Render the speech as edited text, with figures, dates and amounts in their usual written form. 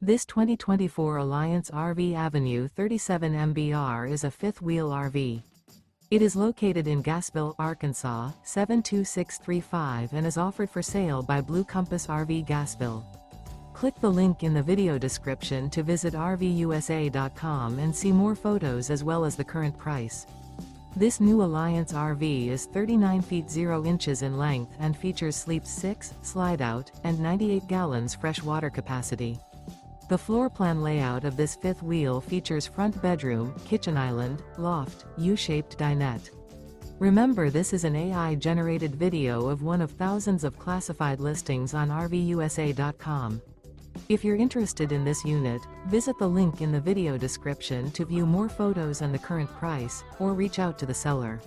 This 2024 Alliance RV Avenue 37 MBR is a fifth-wheel RV. It is located in Gassville, Arkansas, 72635 and is offered for sale by Blue Compass RV Gassville. Click the link in the video description to visit RVUSA.com and see more photos as well as the current price. This new Alliance RV is 39 feet 0 inches in length and features sleeps 6, slide-out, and 98 gallons fresh water capacity. The floor plan layout of this fifth wheel features front bedroom, kitchen island, loft, U-shaped dinette. Remember, this is an AI-generated video of one of thousands of classified listings on RVUSA.com. If you're interested in this unit, visit the link in the video description to view more photos and the current price, or reach out to the seller.